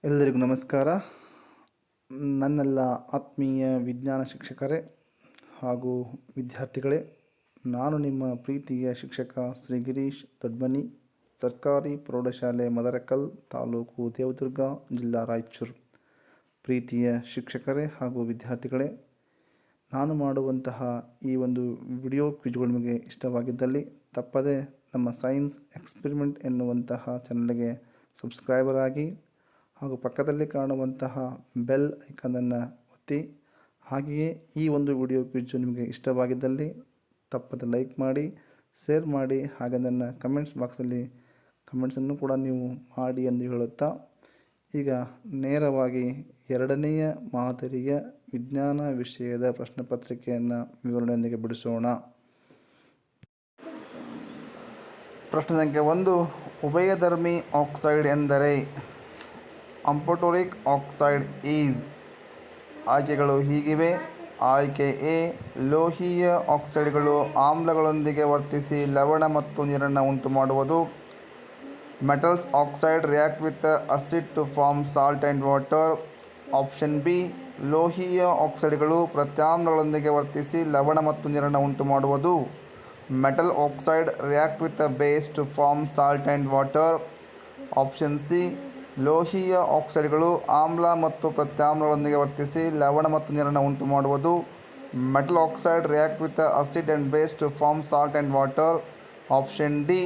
ಎಲ್ಲರಿಗೂ ನಮಸ್ಕಾರ. ನನ್ನೆಲ್ಲ ಆತ್ಮೀಯ ವಿಜ್ಞಾನ ಶಿಕ್ಷಕರೇ ಹಾಗೂ ವಿದ್ಯಾರ್ಥಿಗಳೇ, ನಾನು ನಿಮ್ಮ ಪ್ರೀತಿಯ ಶಿಕ್ಷಕ ಶ್ರೀ ಗಿರೀಶ್ ದೊಡ್ಮನಿ, ಸರ್ಕಾರಿ ಪ್ರೌಢಶಾಲೆ ಮದರಕಲ್, ತಾಲೂಕು ದೇವದುರ್ಗ, ಜಿಲ್ಲಾ ರಾಯಚೂರು. ಪ್ರೀತಿಯ ಶಿಕ್ಷಕರೇ ಹಾಗೂ ವಿದ್ಯಾರ್ಥಿಗಳೇ, ನಾನು ಮಾಡುವಂತಹ ಈ ಒಂದು ವಿಡಿಯೋ ಕ್ವಿಜ್ಗಳು ನಿಮಗೆ ಇಷ್ಟವಾಗಿದ್ದಲ್ಲಿ ತಪ್ಪದೆ ನಮ್ಮ ಸೈನ್ಸ್ ಎಕ್ಸ್ಪೆರಿಮೆಂಟ್ ಎನ್ನುವಂತಹ ಚಾನಲ್ಗೆ ಸಬ್ಸ್ಕ್ರೈಬರ್ ಆಗಿ ಹಾಗೂ ಪಕ್ಕದಲ್ಲಿ ಕಾಣುವಂತಹ ಬೆಲ್ ಐಕನನ್ನು ಒತ್ತಿ. ಹಾಗೆಯೇ ಈ ಒಂದು ವಿಡಿಯೋ ಕ್ವಿಜ್ ನಿಮಗೆ ಇಷ್ಟವಾಗಿದ್ದಲ್ಲಿ ತಪ್ಪದೆ ಲೈಕ್ ಮಾಡಿ, ಶೇರ್ ಮಾಡಿ, ಹಾಗೆ ನನ್ನ ಕಮೆಂಟ್ಸ್ ಬಾಕ್ಸಲ್ಲಿ ಕಮೆಂಟ್ಸನ್ನು ಕೂಡ ನೀವು ಮಾಡಿ ಎಂದು ಹೇಳುತ್ತಾ, ಈಗ ನೇರವಾಗಿ ಎರಡನೆಯ ಮಾದರಿಯ ವಿಜ್ಞಾನ ವಿಷಯದ ಪ್ರಶ್ನೆ ಪತ್ರಿಕೆಯನ್ನು ವಿವರಣೆಯೊಂದಿಗೆ ಬಿಡಿಸೋಣ. ಪ್ರಶ್ನೆ ಸಂಖ್ಯೆ 1, ಉಭಯಧರ್ಮಿ ಆಕ್ಸೈಡ್ ಎಂದರೆ? ಅಂಫೋಟೋರಿಕ್ ಆಕ್ಸೈಡ್ ಈಸ್. ಆಯ್ಕೆಗಳು ಹೀಗಿವೆ. ಆಯ್ಕೆ ಎ, ಲೋಹೀಯ ಆಕ್ಸೈಡ್ಗಳು ಆಮ್ಲಗಳೊಂದಿಗೆ ವರ್ತಿಸಿ ಲವಣ ಮತ್ತು ನೀರನ್ನು ಉಂಟು ಮಾಡುವುದು. Metals oxide react with acid to form salt and water. Option B, ಲೋಹೀಯ ಆಕ್ಸೈಡ್ಗಳು ಪ್ರತ್ಯಾಮ್ಲಗಳೊಂದಿಗೆ ವರ್ತಿಸಿ ಲವಣ ಮತ್ತು ನೀರನ್ನು ಉಂಟು ಮಾಡುವುದು. Metal oxide react with base to form salt and water. Option C, ಲೋಹೀಯ ಆಕ್ಸೈಡ್ಗಳು ಆಮ್ಲ ಮತ್ತು ಪ್ರತ್ಯಾಮ್ಲಗಳೊಂದಿಗೆ ವರ್ತಿಸಿ ಲವಣ ಮತ್ತು ನೀರನ್ನು ಉಂಟು ಮಾಡುವುದು. Metal oxide react with acid and base to form salt and water. Option D,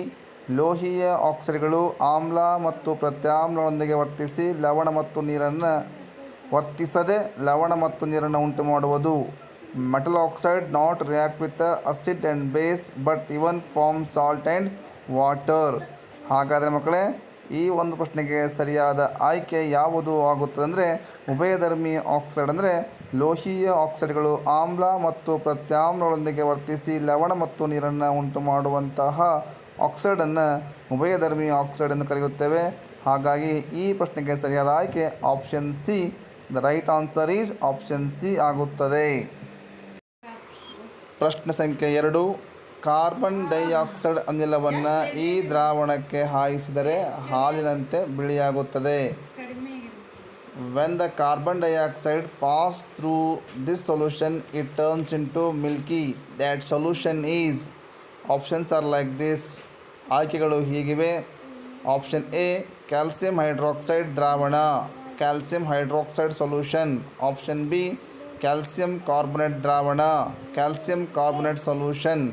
ಲೋಹೀಯ ಆಕ್ಸೈಡ್ಗಳು ಆಮ್ಲ ಮತ್ತು ಪ್ರತ್ಯಾಮ್ಲಗಳೊಂದಿಗೆ ವರ್ತಿಸದೆ ಲವಣ ಮತ್ತು ನೀರನ್ನು ಉಂಟು ಮಾಡುವುದು. Metal oxide not react with acid and base but even form salt and water. ಹಾಗಾದರೆ ಮಕ್ಕಳೇ, ಈ ಒಂದು ಪ್ರಶ್ನೆಗೆ ಸರಿಯಾದ ಆಯ್ಕೆ ಯಾವುದು ಆಗುತ್ತದೆ ಅಂದರೆ, ಉಭಯಧರ್ಮಿ ಆಕ್ಸೈಡ್ ಅಂದರೆ ಲೋಹೀಯ ಆಕ್ಸೈಡ್ಗಳು ಆಮ್ಲ ಮತ್ತು ಪ್ರತ್ಯಾಮ್ಲಗಳೊಂದಿಗೆ ವರ್ತಿಸಿ ಲವಣ ಮತ್ತು ನೀರನ್ನು ಉಂಟು ಮಾಡುವಂತಹ ಆಕ್ಸೈಡನ್ನು ಉಭಯಧರ್ಮಿ ಆಕ್ಸೈಡ್ ಎಂದು ಕರೆಯುತ್ತೇವೆ. ಹಾಗಾಗಿ ಈ ಪ್ರಶ್ನೆಗೆ ಸರಿಯಾದ ಆಯ್ಕೆ option C. The right answer is option C ಆಗುತ್ತದೆ. ಪ್ರಶ್ನೆ ಸಂಖ್ಯೆ 2, ಕಾರ್ಬನ್ ಡೈಆಕ್ಸೈಡ್ ಅನಿಲವನ್ನು ಈ ದ್ರಾವಣಕ್ಕೆ ಹಾಯಿಸಿದರೆ ಹಾಲಿನಂತೆ ಬಿಳಿಯಾಗುತ್ತದೆ. When the carbon dioxide pass through this solution, it turns into milky. That solution is. Options are like this. ಆಯ್ಕೆಗಳು ಹೀಗಿವೆ. ಆಪ್ಷನ್ ಎ, ಕ್ಯಾಲ್ಸಿಯಂ ಹೈಡ್ರಾಕ್ಸೈಡ್ ದ್ರಾವಣ, calcium hydroxide solution. Option B, calcium carbonate ದ್ರಾವಣ, calcium carbonate solution.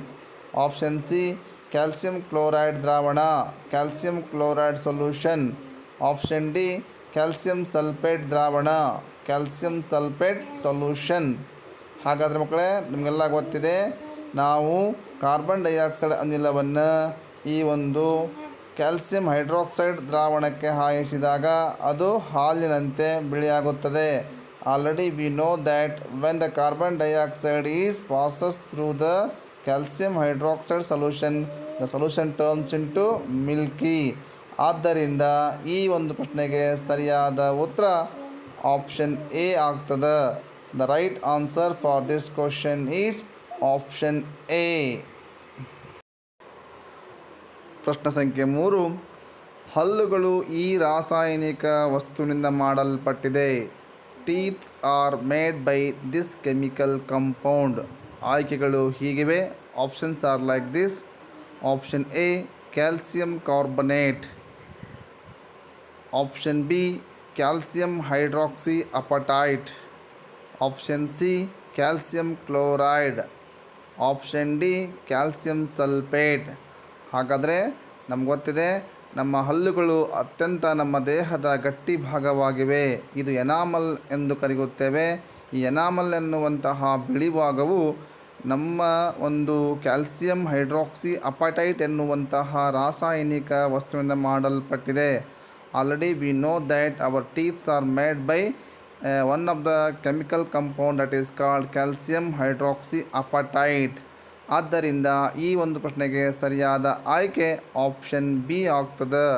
Option C, calcium chloride ದ್ರಾವಣ, calcium chloride solution. Option D, calcium sulphate ದ್ರಾವಣ, calcium sulphate solution. ಹಾಗಾದರೆ ಮಕ್ಕಳೇ, ನಿಮಗೆಲ್ಲ ಗೊತ್ತಿದೆ, ನಾವು ಕಾರ್ಬನ್ ಡೈಆಕ್ಸೈಡ್ ಅನಿಲವನ್ನು ಈ ಒಂದು ಕ್ಯಾಲ್ಸಿಯಂ ಹೈಡ್ರಾಕ್ಸೈಡ್ ದ್ರಾವಣಕ್ಕೆ ಹಾಯಿಸಿದಾಗ ಅದು ಹಾಲಿನಂತೆ ಬಿಳಿಯಾಗುತ್ತದೆ. Already we know that when the carbon dioxide is passes through the calcium hydroxide solution, the solution turns into milky. ಆದ್ದರಿಂದ ಈ ಒಂದು ಪ್ರಶ್ನೆಗೆ ಸರಿಯಾದ ಉತ್ತರ ಆಪ್ಷನ್ ಎ ಆಗ್ತದೆ. The right answer for this question is option A. ಪ್ರಶ್ನೆ ಸಂಖ್ಯೆ 3, ಹಲ್ಲುಗಳು ಈ ರಾಸಾಯನಿಕ ವಸ್ತುವಿನಿಂದ ಮಾಡಲ್ಪಟ್ಟಿದೆ. Teeths are made by this chemical compound. ಆಯ್ಕೆಗಳು ಹೀಗಿವೆ. Options are like this. Option A, calcium carbonate. Option B, calcium hydroxy appetite. Option C, calcium chloride. Option D, calcium sulphate. ಹಾಗಾದರೆ ನಮ್ಗೆ ಗೊತ್ತಿದೆ, ನಮ್ಮ ಹಲ್ಲುಗಳು ಅತ್ಯಂತ ನಮ್ಮ ದೇಹದ ಗಟ್ಟಿ ಭಾಗವಾಗಿವೆ. ಇದು ಎನಾಮಲ್ ಎಂದು ಕರೆಯುತ್ತೇವೆ. ಈ ಎನಾಮಲ್ ಎನ್ನುವಂತಹ ಬಿಳಿ ಭಾಗವು ನಮ್ಮ ಒಂದು ಕ್ಯಾಲ್ಸಿಯಂ ಹೈಡ್ರಾಕ್ಸಿ ಅಪಟೈಟ್ ಎನ್ನುವಂತಹ ರಾಸಾಯನಿಕ ವಸ್ತುವಿನಿಂದ ಮಾಡಲ್ಪಟ್ಟಿದೆ. Already we know that our teeths are made by one of the chemical compound that is called calcium hydroxy appetite. ಆದ್ದರಿಂದ ಈ ಒಂದು ಪ್ರಶ್ನೆಗೆ ಸರಿಯಾದ ಆಯ್ಕೆ ಆಪ್ಷನ್ ಬಿ ಆಗ್ತದೆ.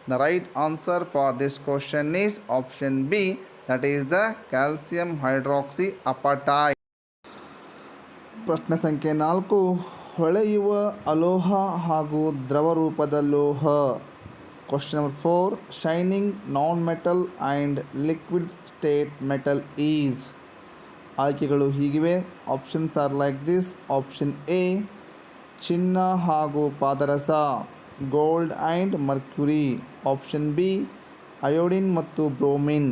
The right answer for this question is option B, that is the calcium hydroxy appetite. ಪ್ರಶ್ನೆ ಸಂಖ್ಯೆ 4, ಹೊಳೆಯುವ ಅಲೋಹ ಹಾಗೂ ದ್ರವ ರೂಪದ ಲೋಹ. Question number 4. Shining non-metal and liquid state metal is. ಆಯ್ಕೆಗಳು ಹೀಗಿವೆ. Options are like this. Option A ಚಿನ್ನ ಹಾಗೂ ಪಾದರಸ, gold and mercury. Option B iodine ಮತ್ತು bromine,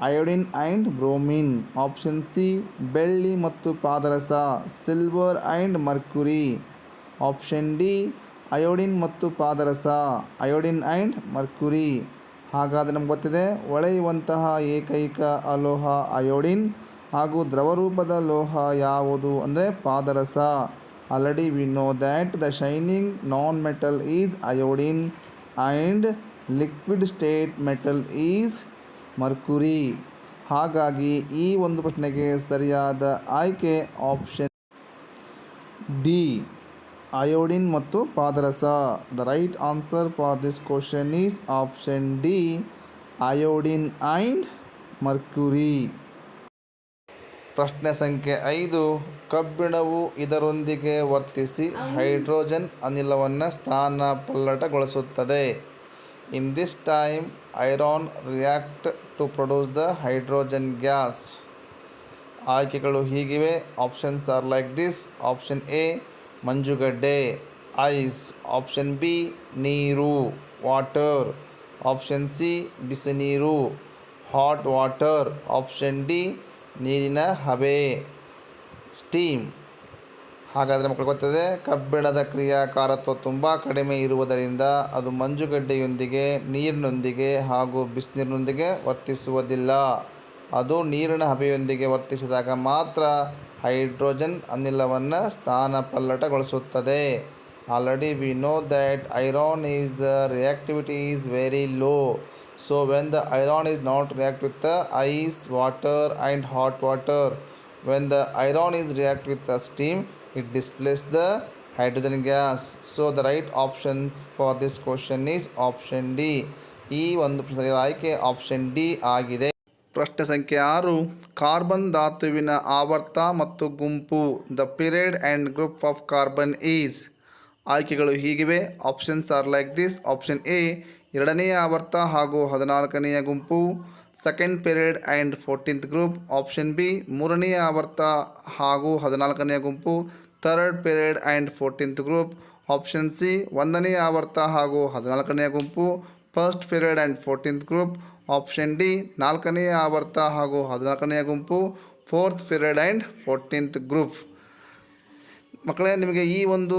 iodine and bromine. Option C ಬೆಳ್ಳಿ ಮತ್ತು ಪಾದರಸ, silver and mercury. Option D iodine ಮತ್ತು ಪಾದರಸ, ಅಯೋಡಿನ್ ಆ್ಯಂಡ್ ಮರ್ಕ್ಯುರಿ. ಹಾಗಾದರೆ ನಮ್ಗೆ ಗೊತ್ತಿದೆ ಹೊಳೆಯುವಂತಹ ಏಕೈಕ ಅಲೋಹ ಅಯೋಡಿನ್ ಹಾಗೂ ದ್ರವರೂಪದ ಲೋಹ ಯಾವುದು ಅಂದರೆ ಪಾದರಸ. Already we know that the shining non metal is iodine and liquid state metal is mercury. ಹಾಗಾಗಿ ಈ ಒಂದು ಪ್ರಶ್ನೆಗೆ ಸರಿಯಾದ ಆಯ್ಕೆ ಆಪ್ಷನ್ ಡಿ, ಅಯೋಡಿನ್ ಮತ್ತು ಪಾದರಸ. The right answer for this question is option D, iodine and mercury. ಪ್ರಶ್ನೆ ಸಂಖ್ಯೆ 5. ಕಬ್ಬಿಣವು ಇದರೊಂದಿಗೆ ವರ್ತಿಸಿ ಹೈಡ್ರೋಜನ್ ಅನಿಲವನ್ನು ಸ್ಥಾನಪಲ್ಲಟಗೊಳಿಸುತ್ತದೆ. In this time iron react to produce the hydrogen gas. ಆಯ್ಕೆಗಳು ಹೀಗಿವೆ. Options are like this. Option A ಮಂಜುಗಡ್ಡೆ, ಐಸ್. ಆಪ್ಷನ್ ಬಿ ನೀರು, ವಾಟರ್. ಆಪ್ಷನ್ ಸಿ ಬಿಸಿನೀರು, ಹಾಟ್ ವಾಟರ್. ಆಪ್ಷನ್ ಡಿ ನೀರಿನ ಹಬೆ, ಸ್ಟೀಮ್. ಹಾಗಾದರೆ ಮಕ್ಕಳು ಗೊತ್ತದೆ ಕಬ್ಬಿಣದ ಕ್ರಿಯಾಕಾರತ್ವ ತುಂಬ ಕಡಿಮೆ ಇರುವುದರಿಂದ ಅದು ಮಂಜುಗಡ್ಡೆಯೊಂದಿಗೆ, ನೀರಿನೊಂದಿಗೆ ಹಾಗೂ ಬಿಸಿನೀರಿನೊಂದಿಗೆ ವರ್ತಿಸುವುದಿಲ್ಲ. ಅದು ನೀರಿನ ಹಬೆಯೊಂದಿಗೆ ವರ್ತಿಸಿದಾಗ ಮಾತ್ರ ಹೈಡ್ರೋಜನ್ ಅನಿಲವನ್ನು ಸ್ಥಾನಪಲ್ಲಟಗೊಳಿಸುತ್ತದೆ. Already we know that iron is the reactivity is very low. So when the iron is not react with the ice, water and hot water, when the iron is react with the steam, it displaces the hydrogen gas. So the right option for this question is option D. ಈ ಒಂದು ಪ್ರಶ್ನೆಯ ಆಯ್ಕೆ option D ಆಗಿದೆ. ಪ್ರಶ್ನೆ ಸಂಖ್ಯೆ 6. Carbon ಧಾತುವಿನ ಆವರ್ತ ಮತ್ತು ಗುಂಪು. The period and group of carbon is. ಆಯ್ಕೆಗಳು ಹೀಗಿವೆ. Options are like this. Option A ಎರಡನೆಯ ಆವರ್ತ ಹಾಗೂ 14ನೆಯ ಗುಂಪು, second period and 14th group. Option B ಮೂರನೆಯ ಆವರ್ತ ಹಾಗೂ 14ನೆಯ ಗುಂಪು, third period and 14th group. Option C ಒಂದನೆಯ ಆವರ್ತ ಹಾಗೂ 14ನೆಯ ಗುಂಪು, first period and 14th group. Option D ನಾಲ್ಕನೆಯ ಆವರ್ತ ಹಾಗೂ 14ನೆಯ ಗುಂಪು, fourth period and 14th group. ಮಕ್ಕಳೇ, ನಿಮಗೆ ಈ ಒಂದು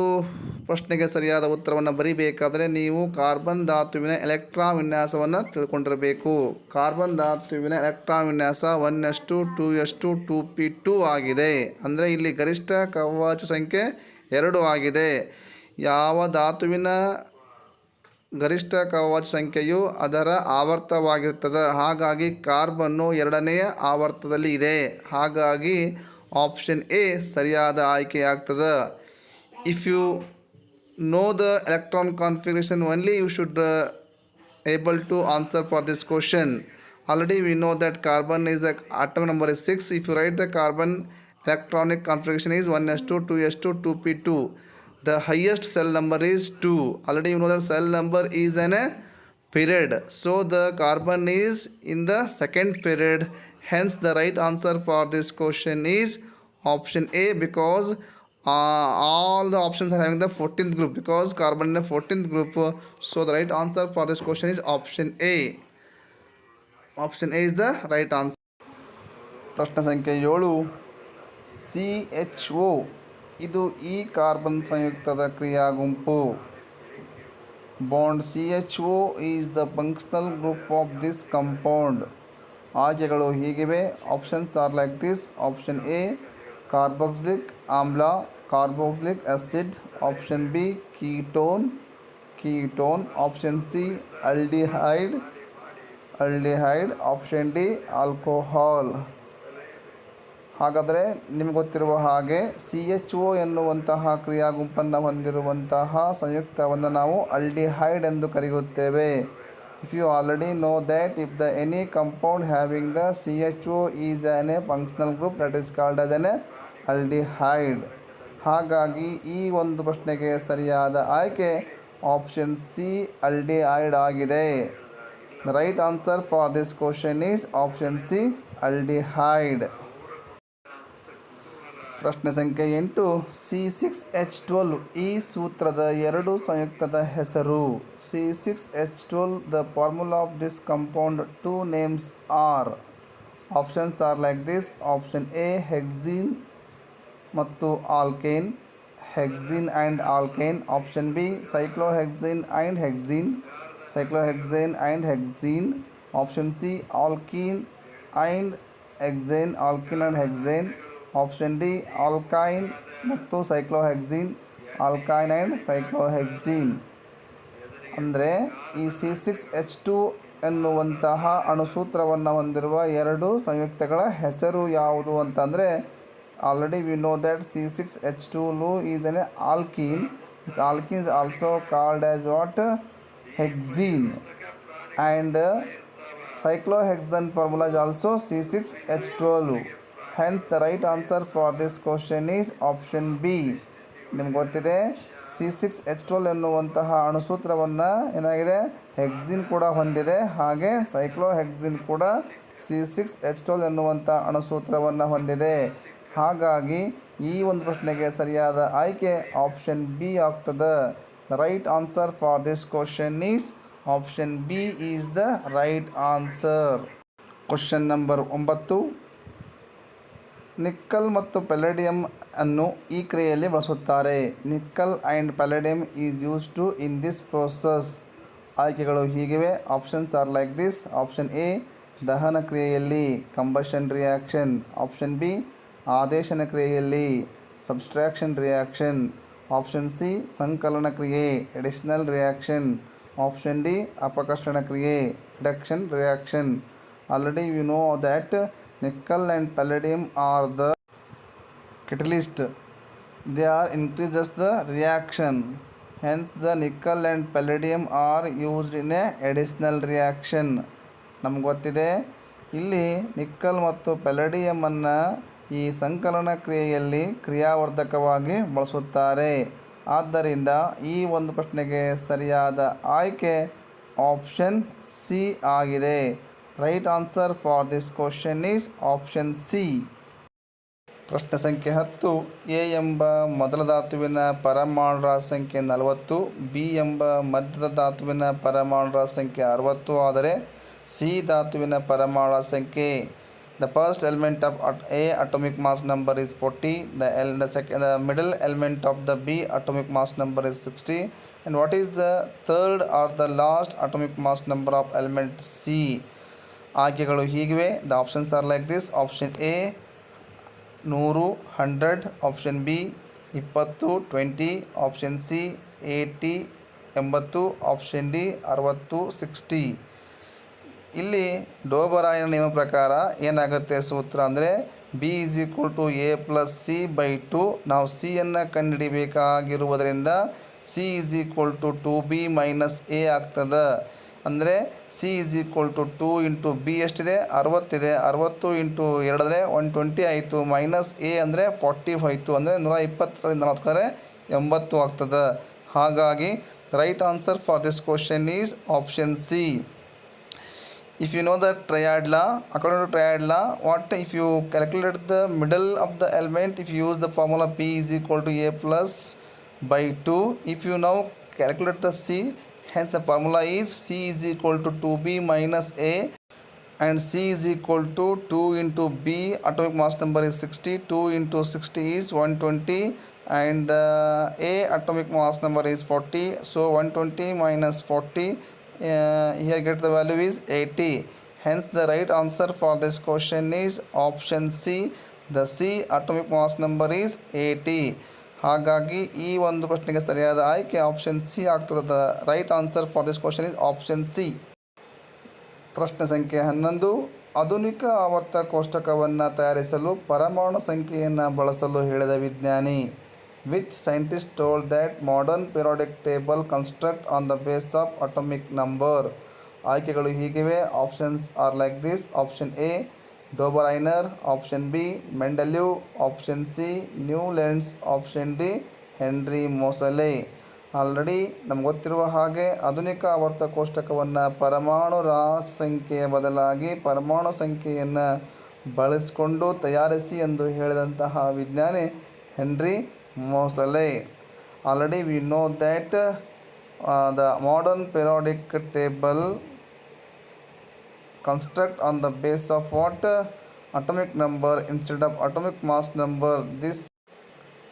ಪ್ರಶ್ನೆಗೆ ಸರಿಯಾದ ಉತ್ತರವನ್ನು ಬರೀಬೇಕಾದರೆ ನೀವು ಕಾರ್ಬನ್ ಧಾತುವಿನ ಎಲೆಕ್ಟ್ರಾನ್ ವಿನ್ಯಾಸವನ್ನು ತಿಳ್ಕೊಂಡಿರಬೇಕು. ಕಾರ್ಬನ್ ಧಾತುವಿನ ಎಲೆಕ್ಟ್ರಾನ್ ವಿನ್ಯಾಸ 1s2 2s2 2p2 ಆಗಿದೆ. ಅಂದರೆ ಇಲ್ಲಿ ಗರಿಷ್ಠ ಕವಚ ಸಂಖ್ಯೆ 2 ಆಗಿದೆ. ಯಾವ ಧಾತುವಿನ ಗರಿಷ್ಠ ಕವಚ ಸಂಖ್ಯೆಯು ಅದರ ಆವರ್ತವಾಗಿರ್ತದೆ. ಹಾಗಾಗಿ ಕಾರ್ಬನ್ನು ಎರಡನೆಯ ಆವರ್ತದಲ್ಲಿ ಇದೆ. ಹಾಗಾಗಿ ಆಪ್ಷನ್ ಎ ಸರಿಯಾದ ಆಯ್ಕೆಯಾಗ್ತದೆ. If you know the electron configuration only you should able to answer for this question. Already we know that carbon is the atom number is 6. If you write the carbon electronic configuration is 1s2 2s2 2p2. The highest cell number is 2. Already you know that cell number is an a period, so the carbon is in the second period. Hence the right answer for this question is option A, because all the options are having the 14th group, because carbon in the 14th group. So the right answer for this question is option A. Option A is the right answer. ಪ್ರಶ್ನೆ ಸಂಖ್ಯೆ 7. CHO ಇದು ಈ carbon ಸಂಯುಕ್ತದ ಕ್ರಿಯಾ ಗುಂಪು. Bond CHO is the functional group of this compound. ಆಯ್ಕೆಗಳು ಹೀಗಿವೆ. Options are like this. Option A carboxylic ಆಮ್ಲ, carboxylic acid. Option B ketone, ketone. Option C aldehyde, aldehyde. Option D alcohol. ಹಾಗಾದರೆ ನಿಮಗೆ ಗೊತ್ತಿರುವ ಹಾಗೆ CHO ಎನ್ನುವಂತಹ ಕ್ರಿಯಾ ಗುಂಪನ್ನು ಹೊಂದಿರುವಂತಹ ಸಂಯುಕ್ತವನ್ನು ನಾವು ಆಲ್ಡಿಹೈಡ್ ಎಂದು ಕರೆಯುತ್ತೇವೆ. If you already know that if the any compound having the CHO is on a functional group that is called as an aldehyde. ಹಾಗಾಗಿ ಈ ಒಂದು ಪ್ರಶ್ನೆಗೆ ಸರಿಯಾದ ಆಯ್ಕೆ ಆಪ್ಷನ್ ಸಿ ಆಲ್ಡಿಹೈಡ್ ಆಗಿದೆ. The right answer for this question is option C aldehyde. ಪ್ರಶ್ನೆ ಸಂಖ್ಯೆ 8. C6H12 ಈ ಸೂತ್ರದ ಎರಡು ಸಂಯುಕ್ತದ ಹೆಸರು. C6H12 the formula of this compound two names are. Options are like this. Option A hexene ಮತ್ತು alkane, hexene and alkane. Option B cyclohexene and hexene, cyclohexane and hexene. Option C alkene and hexane, alkene and hexane. Option D alkyne ಮತ್ತು cyclohexene, alkyne and ಸೈಕ್ಲೋಹೆಕ್ಸಿನ್. ಅಂದರೆ ಈ C6H2 ಎನ್ನುವಂತಹ ಅಣುಸೂತ್ರವನ್ನು ಹೊಂದಿರುವ ಎರಡು ಸಂಯುಕ್ತಗಳ ಹೆಸರು ಯಾವುದು ಅಂತಂದರೆ, already we know that C6H2 is N alkene. This alkene is also called as what? Hexene. And cyclohexane formula is also C6H12. Hence the right answer for this question is option B. ನಿಮ್ಗೆ ಗೊತ್ತಿದೆ C6H12 ಎನ್ನುವಂತಹ ಅಣುಸೂತ್ರವನ್ನು ಏನಾಗಿದೆ, ಹೆಕ್ಸಿನ್ ಕೂಡ ಹೊಂದಿದೆ. ಹಾಗೆ ಸೈಕ್ಲೋಹೆಕ್ಸಿನ್ ಕೂಡ C6H12 ಎನ್ನುವಂಥ ಅಣುಸೂತ್ರವನ್ನು ಹೊಂದಿದೆ. ಹಾಗಾಗಿ ಈ ಒಂದು ಪ್ರಶ್ನೆಗೆ ಸರಿಯಾದ ಆಯ್ಕೆ ಆಪ್ಷನ್ ಬಿ ಆಗ್ತದೆ. The right answer for this question is option B is the right answer. Question number 9. Nickel ಮತ್ತು ಪೆಲ್ಲಡಿಯಂ ಅನ್ನು ಈ ಕ್ರಿಯೆಯಲ್ಲಿ ಬಳಸುತ್ತಾರೆ. Nickel and palladium is used to in this process. ಆಯ್ಕೆಗಳು ಹೀಗಿವೆ. Options are like this. Option A ದಹನ ಕ್ರಿಯೆಯಲ್ಲಿ, combustion reaction. Option B ಆದೇಶನ ಕ್ರಿಯೆಯಲ್ಲಿ, ಸಬ್ಸ್ಟ್ರಾಕ್ಷನ್ ರಿಯಾಕ್ಷನ್. ಆಪ್ಷನ್ ಸಿ ಸಂಕಲನ ಕ್ರಿಯೆ, ಎಡಿಷನಲ್ ರಿಯಾಕ್ಷನ್. ಆಪ್ಷನ್ ಡಿ ಅಪಕರ್ಷಣ ಕ್ರಿಯೆ, reduction reaction. Already you know that nickel and palladium are the catalyst. They are increases the reaction. Hence the nickel and palladium are used in a additional reaction. ನಮ್ಗೆ ಗೊತ್ತಿದೆ ಇಲ್ಲಿ nickel ಮತ್ತು ಪೆಲ್ಲಡಿಯಮನ್ನು ಈ ಸಂಕಲನ ಕ್ರಿಯೆಯಲ್ಲಿ ಕ್ರಿಯಾವರ್ಧಕವಾಗಿ ಬಳಸುತ್ತಾರೆ. ಆದ್ದರಿಂದ ಈ ಒಂದು ಪ್ರಶ್ನೆಗೆ ಸರಿಯಾದ ಆಯ್ಕೆ ಆಪ್ಷನ್ ಸಿ ಆಗಿದೆ. Right answer for this question is option C. ಪ್ರಶ್ನೆ ಸಂಖ್ಯೆ 10. ಎ ಎಂಬ ಮೊದಲ ಧಾತುವಿನ ಪರಮಾಣುರ ಸಂಖ್ಯೆ 40, ಬಿ ಎಂಬ ಮಧ್ಯದ ಧಾತುವಿನ ಪರಮಾಣುರ ಸಂಖ್ಯೆ 60 ಆದರೆ ಸಿ ಧಾತುವಿನ ಪರಮಾಣುರ ಸಂಖ್ಯೆ. The first element of A atomic mass number is 40. The middle element of the B atomic mass number is 60. And what is the third or the last atomic mass number of element C? ಆಯ್ಕೆಗಳು ಹೀಗಿವೆ. The options are like this. Option A 100, 100. Option B 20, 20. Option C 80, 80. Option D 60, 60. ಇಲ್ಲಿ ಡೋಬರಾಯನ ನಿಯಮ ಪ್ರಕಾರ ಏನಾಗುತ್ತೆ ಸೂತ್ರ ಅಂದರೆ b is equal to a plus c by 2. ನಾವು ಸಿಯನ್ನು ಕಂಡುಹಿಡಿಬೇಕಾಗಿರುವುದರಿಂದ c is equal to 2b minus a ಆಗ್ತದೆ. ಅಂದರೆ c is equal to 2 into b ಎಷ್ಟಿದೆ, 60 ಇದೆ. 60 ಇಂಟು 2 ಅಂದರೆ 120 ಆಯಿತು. ಮೈನಸ್ ಎ ಅಂದರೆ 40 ಹೋಯಿತು. ಅಂದರೆ 120ರಿಂದ 40 80 ಆಗ್ತದೆ. ಹಾಗಾಗಿ right answer for this question is option C. If you know the triad law, according to triad law, what if you calculate the middle of the element, if you use the formula P is equal to A plus by 2, if you now calculate the C, hence the formula is C is equal to 2B minus A, and C is equal to 2 into B, atomic mass number is 60, 2 into 60 is 120, and the A atomic mass number is 40, so 120 minus 40, here get the value is 80. Hence the right answer for this question is option C. The C atomic mass number is 80. ಹಾಗಾಗಿ ಈ ಒಂದು ಪ್ರಶ್ನೆಗೆ ಸರಿಯಾದ ಆಯ್ಕೆ option C ಆಗ್ತದೆ. The right answer for this question is option C. ಪ್ರಶ್ನೆ ಸಂಖ್ಯೆ 11. ಆಧುನಿಕ ಆವರ್ತ ಕೋಷ್ಟಕವನ್ನು ತಯಾರಿಸಲು ಪರಮಾಣು ಸಂಖ್ಯೆಯನ್ನು ಬಳಸಲು ಹೇಳಿದ ವಿಜ್ಞಾನಿ. Which scientist told that modern periodic table construct on the base of atomic number? ಆಯ್ಕೆಗಳು ಹೀಗಿವೆ. Options are like this. Option A Dobereiner. Option B Mendeleev. Option C Newlands. Option D Henry Moseley. Already ನಮ್ಗೆ ಗೊತ್ತಿರುವ ಹಾಗೆ ಆಧುನಿಕ ಆವರ್ತ ಕೋಷ್ಟಕವನ್ನು ಪರಮಾಣು ರಾಶಿ ಸಂಖ್ಯೆಯ ಬದಲಾಗಿ ಪರಮಾಣು ಸಂಖ್ಯೆಯನ್ನು ಬಳಸಿಕೊಂಡು ತಯಾರಿಸಿ ಎಂದು ಹೇಳಿದಂತಹ ವಿಜ್ಞಾನಿ Henry Moseley. Already we know that the modern periodic table construct on the base of what? Atomic number instead of atomic mass number. This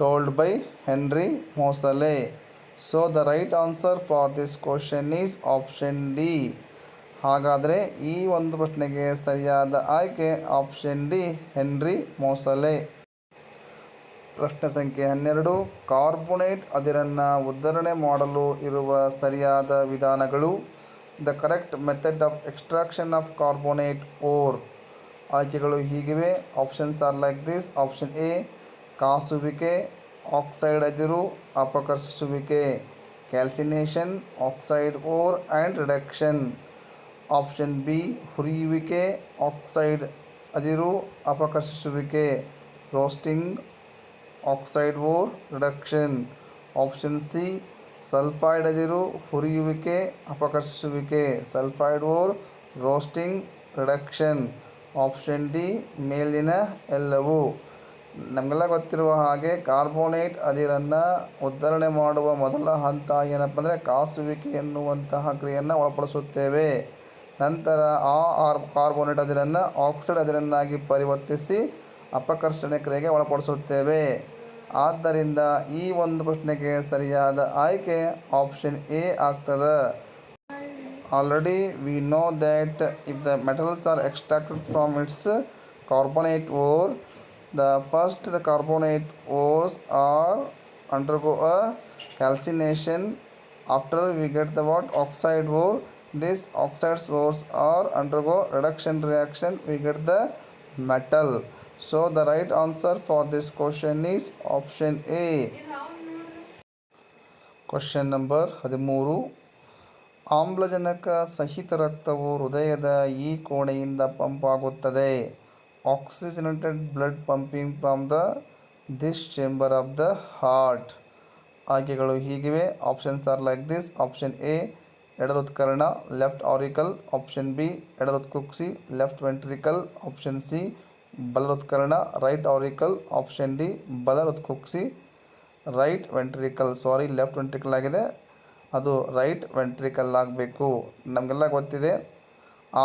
told by Henry Moseley. So the right answer for this question is option D. ಹಾಗಾದರೆ ಈ ಒಂದು ಪ್ರಶ್ನೆಗೆ ಸರಿಯಾದ ಆಯ್ಕೆ option D, Henry ಮೊಸಲೆ. ಪ್ರಶ್ನೆ ಸಂಖ್ಯೆ 12. Carbonate ಅದಿರನ್ನು ಉದ್ಧರಣೆ ಮಾಡಲು ಇರುವ ಸರಿಯಾದ ವಿಧಾನಗಳು. The correct method of extraction of carbonate ore. ಆಯ್ಕೆಗಳು ಹೀಗಿವೆ. Options are like this. Option A ಕಾಸುವಿಕೆ, ಆಕ್ಸೈಡ್ ಅದಿರು, ಅಪಕರ್ಷಿಸುವಿಕೆ. Calcination, oxide ore and reduction. Option B ಹುರಿಯುವಿಕೆ, ಆಕ್ಸೈಡ್ ಅದಿರು, ಅಪಕರ್ಷಿಸುವಿಕೆ. Roasting, oxide ore, reduction. Option C sulphide ಅದಿರು, ಹುರಿಯುವಿಕೆ, ಅಪಕರ್ಷಿಸುವಿಕೆ. Sulphide ore, roasting, reduction. Option D ಮೇಲಿನ ಎಲ್ಲವೂ. ನಮಗೆಲ್ಲ ಗೊತ್ತಿರುವ ಹಾಗೆ ಕಾರ್ಬೋನೇಟ್ ಅದಿರನ್ನು ಉದ್ಧರಣೆ ಮಾಡುವ ಮೊದಲ ಹಂತ ಏನಪ್ಪ ಅಂದರೆ ಕಾಸುವಿಕೆ ಎನ್ನುವಂತಹ ಕ್ರಿಯೆಯನ್ನು ಒಳಪಡಿಸುತ್ತೇವೆ. ನಂತರ ಆ ಕಾರ್ಬೋನೇಟ್ ಅದಿರನ್ನು ಆಕ್ಸೈಡ್ ಅದಿರನ್ನಾಗಿ ಪರಿವರ್ತಿಸಿ ಅಪಕರ್ಷಣೆ ಕ್ರಿಯೆಗೆ ಒಳಪಡಿಸುತ್ತೇವೆ. ಆದ್ದರಿಂದ ಈ ಒಂದು ಪ್ರಶ್ನೆಗೆ ಸರಿಯಾದ ಆಯ್ಕೆ ಆಪ್ಷನ್ ಎ ಆಗ್ತದೆ. Already we know that if the metals are extracted from its carbonate ore, the carbonate ores are undergo a calcination. After we get the what? Oxide ore. These oxide ores are undergo reduction reaction. We get the metal. So the right answer for this question is option A. Question number 13. ಆಮ್ಲಜನಕ ಸಹಿತ ರಕ್ತವು ಹೃದಯದ ಈ ಕೋಣೆಯಿಂದ pump ಆಗುತ್ತದೆ. Oxygenated blood pumping from this chamber of the heart. ಆಯ್ಕೆಗಳು ಹೀಗಿವೆ. Options are like this. Option A ಎಡ ಹೃತ್ಕರ್ಣ, left auricle. Option B ಎಡ ಹೃತ್ಕುಕ್ಷಿ, ಲೆಫ್ಟ್ ವೆಂಟ್ರಿಕಲ್. ಆಪ್ಷನ್ ಸಿ ಬಲ ಹೃತ್ಕರ್ಣ, ರೈಟ್ ಆರಿಕಲ್. ಆಪ್ಷನ್ ಡಿ ಬಲ ಹೃತ್ಕುಕ್ಷಿ, ರೈಟ್ ವೆಂಟ್ರಿಕಲ್. ಸಾರಿ, ಲೆಫ್ಟ್ ವೆಂಟ್ರಿಕಲ್ ಆಗಿದೆ, ಅದು right ventricle ಆಗಬೇಕು. ನಮಗೆಲ್ಲ ಗೊತ್ತಿದೆ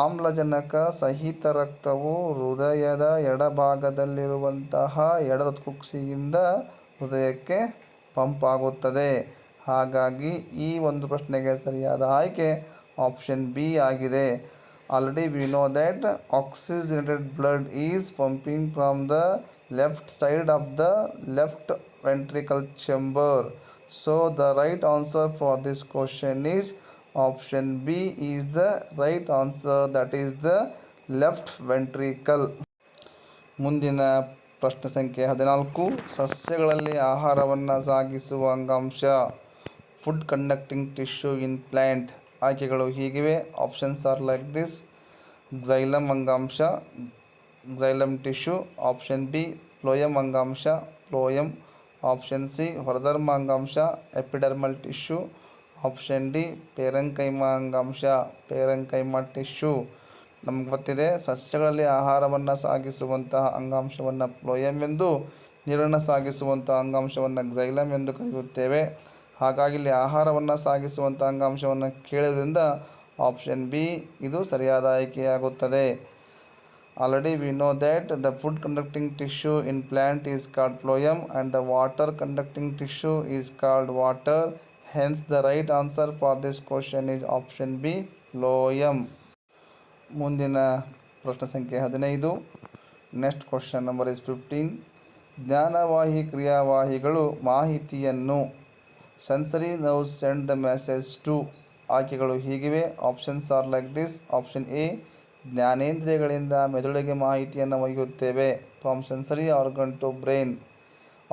ಆಮ್ಲಜನಕ ಸಹಿತ ರಕ್ತವು ಹೃದಯದ ಎಡಭಾಗದಲ್ಲಿರುವಂತಹ ಎಡ ಹೃತ್ಕುಕ್ಷಿಯಿಂದ ಹೃದಯಕ್ಕೆ ಪಂಪ್ ಆಗುತ್ತದೆ. ಹಾಗಾಗಿ ಈ ಒಂದು ಪ್ರಶ್ನೆಗೆ ಸರಿಯಾದ ಆಯ್ಕೆ ಆಪ್ಷನ್ ಬಿ ಆಗಿದೆ. Already we know that oxygenated blood is pumping from the left side of the left ventricle chamber. So the right answer for this question is option B is the right answer, that is the left ventricle. ಮುಂದಿನ ಪ್ರಶ್ನೆ ಸಂಖ್ಯೆ 14. ಸಸ್ಯಗಳಲ್ಲಿ ಆಹಾರವನ್ನು ಸಾಗಿಸುವ ಅಂಗಾಂಶ. Food conducting tissue in plant. ಆಯ್ಕೆಗಳು ಹೀಗಿವೆ. Options are like this. Xylem ಅಂಗಾಂಶ, xylem tissue. Option B phloem ಅಂಗಾಂಶ, ಫ್ಲೋಯಮ್. ಆಪ್ಷನ್ ಸಿ ಹೊರಧರ್ಮ ಅಂಗಾಂಶ, epidermal tissue. Option D parenchyma ಅಂಗಾಂಶ, ಪೇರೆಂಕೈಮ ಟಿಶ್ಯೂ. ನಮ್ಗೆ ಗೊತ್ತಿದೆ ಸಸ್ಯಗಳಲ್ಲಿ ಆಹಾರವನ್ನು ಸಾಗಿಸುವಂತಹ ಅಂಗಾಂಶವನ್ನು ಫ್ಲೋಯಮ್ ಎಂದು, ನೀರನ್ನು ಸಾಗಿಸುವಂಥ ಅಂಗಾಂಶವನ್ನು ಝೈಲಮ್ ಎಂದು ಕರೆಯುತ್ತೇವೆ. ಹಾಗಾಗಿ ಇಲ್ಲಿ ಆಹಾರವನ್ನು ಸಾಗಿಸುವಂಥ ಅಂಗಾಂಶವನ್ನು ಕೇಳಿದ್ರಿಂದ ಆಪ್ಷನ್ ಬಿ ಇದು ಸರಿಯಾದ ಆಯ್ಕೆಯಾಗುತ್ತದೆ. Already we know that the food conducting tissue in plant is called phloem and the water conducting tissue is called water. Hence the right answer for this question is option B, phloem. ಮುಂದಿನ ಪ್ರಶ್ನೆ ಸಂಖ್ಯೆ 15. Next question number is 15. ಜ್ಞಾನವಾಹಿ ಕ್ರಿಯಾವಾಹಿಗಳು ಮಾಹಿತಿಯನ್ನು sensory nerves send the message to. ಆಯ್ಕೆಗಳು ಹೀಗಿವೆ. Options are like this. Option A ಜ್ಞಾನೇಂದ್ರಿಯಗಳಿಂದ ಮೆದುಳಿಗೆ ಮಾಹಿತಿಯನ್ನು ಒಯ್ಯುತ್ತೇವೆ, from sensory organ to brain.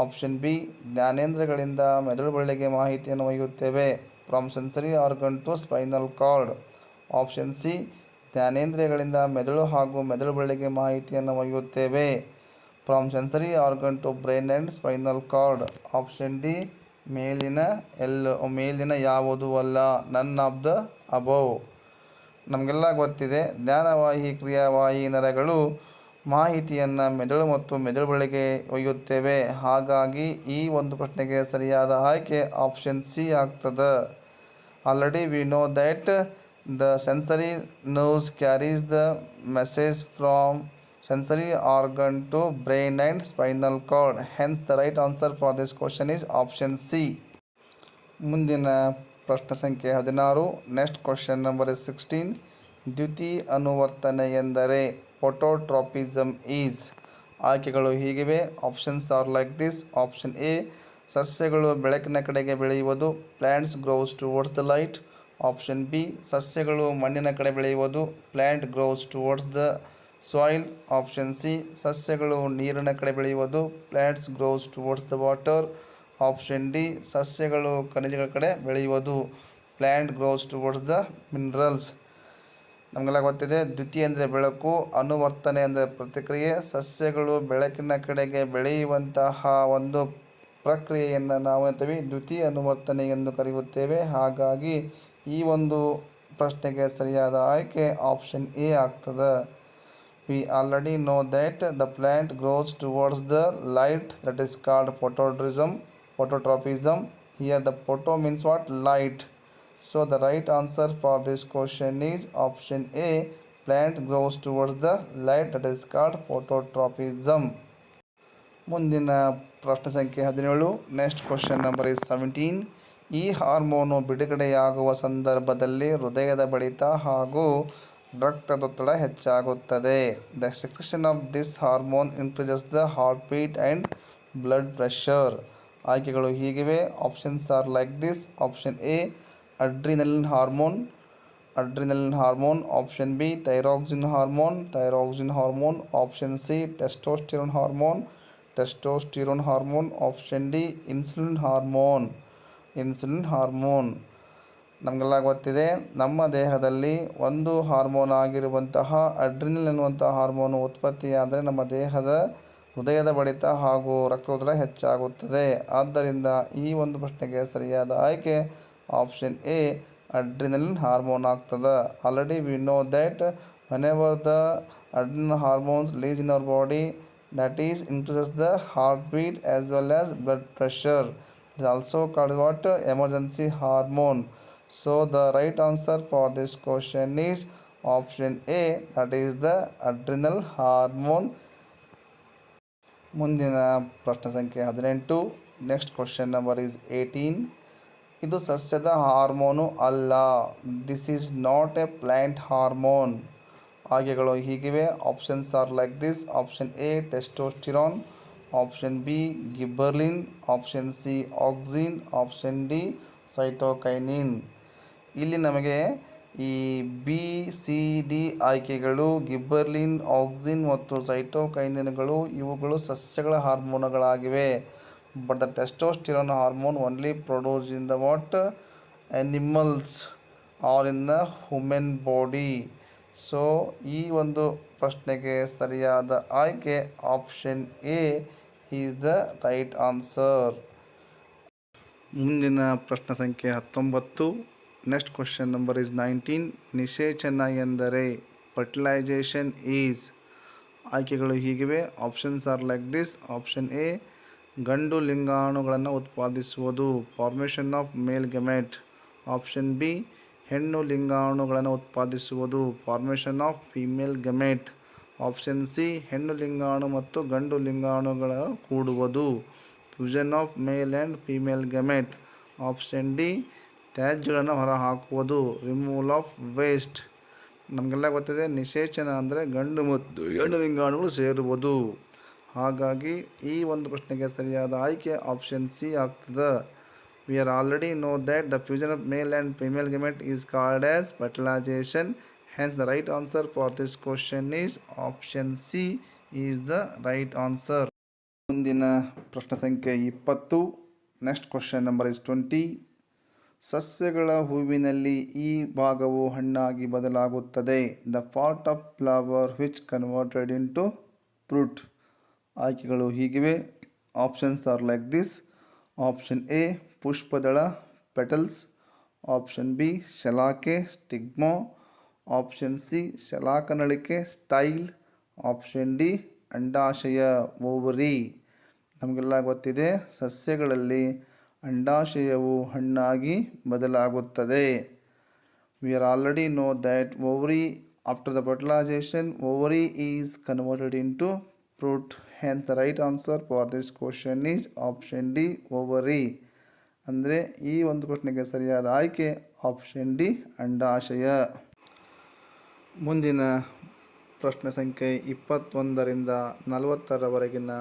Option B ಜ್ಞಾನೇಂದ್ರಿಯಗಳಿಂದ ಮೆದುಳು ಬಳ್ಳಿಗೆ ಮಾಹಿತಿಯನ್ನು ಒಯ್ಯುತ್ತೇವೆ, from sensory organ to spinal cord. Option C ಜ್ಞಾನೇಂದ್ರಿಯಗಳಿಂದ ಮೆದುಳು ಹಾಗೂ ಮೆದುಳು ಬಳ್ಳಿಗೆ ಮಾಹಿತಿಯನ್ನು ಒಯ್ಯುತ್ತೇವೆ, from sensory organ to brain and spinal cord. Option D ಮೇಲಿನ ಯಾವುದೂ ಅಲ್ಲ, ನನ್ ಆಫ್ ದ ಅಬೌವ್. ನಮಗೆಲ್ಲ ಗೊತ್ತಿದೆ, ಜ್ಞಾನವಾಹಿ ಕ್ರಿಯಾವಾಹಿ ನರಗಳು ಮಾಹಿತಿಯನ್ನು ಮೆದುಳು ಮತ್ತು ಮೆದುಳುಗಳಿಗೆ ಒಯ್ಯುತ್ತವೆ. ಹಾಗಾಗಿ ಈ ಒಂದು ಪ್ರಶ್ನೆಗೆ ಸರಿಯಾದ ಆಯ್ಕೆ ಆಪ್ಷನ್ ಸಿ ಆಗ್ತದೆ. Already we know that the sensory nerves carries the message from sensory organ to brain and spinal cord. Hence the right answer for this question is option C. ಮುಂದಿನ ಪ್ರಶ್ನೆ ಸಂಖ್ಯೆ 16. Next question number is 16. ದ್ಯುತಿ ಅನುವರ್ತನೆ ಎಂದರೆ phototropism is. ಆಯ್ಕೆಗಳು ಹೀಗಿವೆ. Options are like this. Option A, ಸಸ್ಯಗಳು ಬೆಳಕಿನ ಕಡೆಗೆ ಬೆಳೆಯುವುದು, plants grows towards the light. Option B, ಸಸ್ಯಗಳು ಮಣ್ಣಿನ ಕಡೆ ಬೆಳೆಯುವುದು, plant grows towards the soil. Option C, ಸಸ್ಯಗಳು ನೀರಿನ ಕಡೆ ಬೆಳೆಯುವುದು, plants grows towards the water. Option D, ಸಸ್ಯಗಳು ಖನಿಜಗಳ ಕಡೆ ಬೆಳೆಯುವುದು, plant grows towards the minerals. ನಮಗೆಲ್ಲ ಗೊತ್ತಿದೆ, ದ್ಯುತಿ ಅಂದರೆ ಬೆಳಕು, ಅನುವರ್ತನೆ ಅಂದರೆ ಪ್ರತಿಕ್ರಿಯೆ. ಸಸ್ಯಗಳು ಬೆಳಕಿನ ಕಡೆಗೆ ಬೆಳೆಯುವಂತಹ ಒಂದು ಪ್ರಕ್ರಿಯೆಯನ್ನು ನಾವು ಅಂತೀವಿ ದ್ಯುತಿ ಅನುವರ್ತನೆ ಎಂದು ಕರೆಯುತ್ತೇವೆ. ಹಾಗಾಗಿ ಈ ಒಂದು ಪ್ರಶ್ನೆಗೆ ಸರಿಯಾದ ಆಯ್ಕೆ ಆಪ್ಷನ್ ಎ ಆಗ್ತದೆ. We already know that the plant grows towards the light, that is called phototropism. Here the photo means what? Light. So the right answer for this question is option A, plant grows towards the light, that is called phototropism. ಮುಂದಿನ ಪ್ರಶ್ನೆ ಸಂಖ್ಯೆ 17. Next question number is 17. ಈ hormone ಬಿಡುಗಡೆಯಾಗುವ ಸಂದರ್ಭದಲ್ಲಿ ಹೃದಯದ ಬಡಿತ ಹಾಗೂ ರಕ್ತದೊತ್ತಡ ಹೆಚ್ಚಾಗುತ್ತದೆ. The secretion of this hormone increases the heart beat and blood pressure. ಆಯ್ಕೆಗಳು ಹೀಗಿವೆ. Options are like this. Option A, adrenaline hormone. Option B, thyroxine hormone. Option C, testosterone hormone. Option D, insulin hormone. ನಮಗೆಲ್ಲ ಗೊತ್ತಿದೆ, ನಮ್ಮ ದೇಹದಲ್ಲಿ ಒಂದು hormone ಆಗಿರುವಂತಹ adrenal ಎನ್ನುವಂತಹ hormone ಉತ್ಪತ್ತಿಯಾದರೆ ನಮ್ಮ ದೇಹದ ಹೃದಯದ ಬಡಿತ ಹಾಗೂ ರಕ್ತದೊತ್ತಡ ಹೆಚ್ಚಾಗುತ್ತದೆ. ಆದ್ದರಿಂದ ಈ ಒಂದು ಪ್ರಶ್ನೆಗೆ ಸರಿಯಾದ ಆಯ್ಕೆ ಆಪ್ಷನ್ ಎ, ಅಡ್ರಿನಲಿನ್ ಹಾರ್ಮೋನ್ ಆಗ್ತದೆ. Already we know that whenever the adrenal hormones release in our body, that is increases the heartbeat as well as blood pressure. It is also called what? Emergency hormone. So the right answer for this question is option A, that is the adrenal hormone. ಮುಂದಿನ ಪ್ರಶ್ನೆ ಸಂಖ್ಯೆ 18. Next question number is 18. ಇದು ಸಸ್ಯದ hormone ಅಲ್ಲ. This is not a plant hormone. ಆಯ್ಕೆಗಳು ಹೀಗಿವೆ. Options are like this. Option A, testosterone. Option B, gibberellin. Option C, auxin. Option D, cytokinin. ಇಲ್ಲಿ ನಮಗೆ ಈ ಬಿ ಸಿ ಡಿ ಆಯ್ಕೆಗಳು ಗಿಬ್ಬರ್ಲಿನ್, ಆಕ್ಸಿನ್ ಮತ್ತು ಸೈಟೋಕೈನಿನ್ಗಳು ಇವುಗಳು ಸಸ್ಯಗಳ ಹಾರ್ಮೋನುಗಳಾಗಿವೆ. But the testosterone hormone only produce in the what? Animals are in the human body. So ಈ ಒಂದು ಪ್ರಶ್ನೆಗೆ ಸರಿಯಾದ ಆಯ್ಕೆ option A is the right answer. ಮುಂದಿನ ಪ್ರಶ್ನೆ ಸಂಖ್ಯೆ 19. Next question number is 19. ನಿಷೇಚನ ಎಂದರೆ ಫರ್ಟಿಲೈಜೇಷನ್ ಈಸ್. ಆಯ್ಕೆಗಳು ಹೀಗಿವೆ. Options are like this. Option A, ಗಂಡು ಲಿಂಗಾಣುಗಳನ್ನು ಉತ್ಪಾದಿಸುವುದು, formation of male gamete. Option B, ಹೆಣ್ಣು ಲಿಂಗಾಣುಗಳನ್ನು ಉತ್ಪಾದಿಸುವುದು, formation of female gamete. Option C, ಹೆಣ್ಣು ಲಿಂಗಾಣು ಮತ್ತು ಗಂಡು ಲಿಂಗಾಣುಗಳ ಕೂಡುವುದು, fusion of male and female gamete. Option D, ತ್ಯಾಜ್ಯಗಳನ್ನು ಹೊರಹಾಕುವುದು, ರಿಮೂವಲ್ ಆಫ್ ವೇಸ್ಟ್. ನಮಗೆಲ್ಲ ಗೊತ್ತಿದೆ, ನಿಷೇಚನ ಅಂದರೆ ಗಂಡು ಮತ್ತು ಹೆಣ್ಣು ಲಿಂಗಾಣುಗಳು ಸೇರುವುದು. ಹಾಗಾಗಿ ಈ ಒಂದು ಪ್ರಶ್ನೆಗೆ ಸರಿಯಾದ ಆಯ್ಕೆ ಆಪ್ಷನ್ ಸಿ ಆಗ್ತದೆ. We are already know that the fusion of male and female gamete is called as fertilization. Hence the right answer for this question is option C is the right answer. ಮುಂದಿನ ಪ್ರಶ್ನೆ ಸಂಖ್ಯೆ 20. Next question number is 20. ಸಸ್ಯಗಳ ಹೂವಿನಲ್ಲಿ ಈ ಭಾಗವು ಹಣ್ಣಾಗಿ ಬದಲಾಗುತ್ತದೆ. The part of flower which converted into fruit. ಆಯ್ಕೆಗಳು ಹೀಗಿವೆ. Options are like this. Option A, ಪುಷ್ಪದಳ ಪೆಟಲ್ಸ್, ಆಪ್ಷನ್ ಬಿ ಶಲಾಕೆ ಸ್ಟಿಗ್ಮಾ, ಆಪ್ಷನ್ ಸಿ ಶಲಾಕನಳಿಕೆ ಸ್ಟೈಲ್, ಆಪ್ಷನ್ ಡಿ ಅಂಡಾಶಯ ಓವರಿ. ನಮಗೆಲ್ಲ ಗೊತ್ತಿದೆ ಸಸ್ಯಗಳಲ್ಲಿ ಅಂಡಾಶಯವು ಹಣ್ಣಾಗಿ ಬದಲಾಗುತ್ತದೆ. We are already know that ovary after the fertilization ovary is converted into fruit. Hence the right answer for this question is option D ovary. ಅಂದರೆ ಈ ಒಂದು ಪ್ರಶ್ನೆಗೆ ಸರಿಯಾದ ಆಯ್ಕೆ ಆಪ್ಷನ್ ಡಿ ಅಂಡಾಶಯ. ಮುಂದಿನ ಪ್ರಶ್ನೆ ಸಂಖ್ಯೆ 21ರಿಂದ 40ರವರೆಗಿನ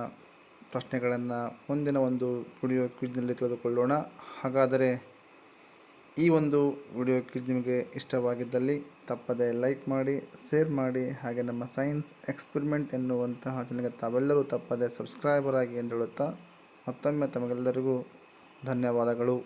ಪ್ರಶ್ನೆಗಳನ್ನು ಮುಂದಿನ ಒಂದು ವಿಡಿಯೋ ಕ್ವಿಜ್ನಲ್ಲಿ ತಿಳಿದುಕೊಳ್ಳೋಣ. ಹಾಗಾದರೆ ಈ ಒಂದು ವಿಡಿಯೋ ಕ್ವಿಜ್ ನಿಮಗೆ ಇಷ್ಟವಾಗಿದ್ದಲ್ಲಿ ತಪ್ಪದೆ ಲೈಕ್ ಮಾಡಿ, ಶೇರ್ ಮಾಡಿ, ಹಾಗೆ ನಮ್ಮ ಸೈನ್ಸ್ ಎಕ್ಸ್ಪೆರಿಮೆಂಟ್ ಎನ್ನುವಂತಹ ಚಾನಲ್ಗೆ ತಾವೆಲ್ಲರೂ ತಪ್ಪದೆ ಸಬ್ಸ್ಕ್ರೈಬರ್ ಆಗಿ ಎಂದು ಹೇಳುತ್ತಾ ಮತ್ತೊಮ್ಮೆ ತಮಗೆಲ್ಲರಿಗೂ ಧನ್ಯವಾದಗಳು.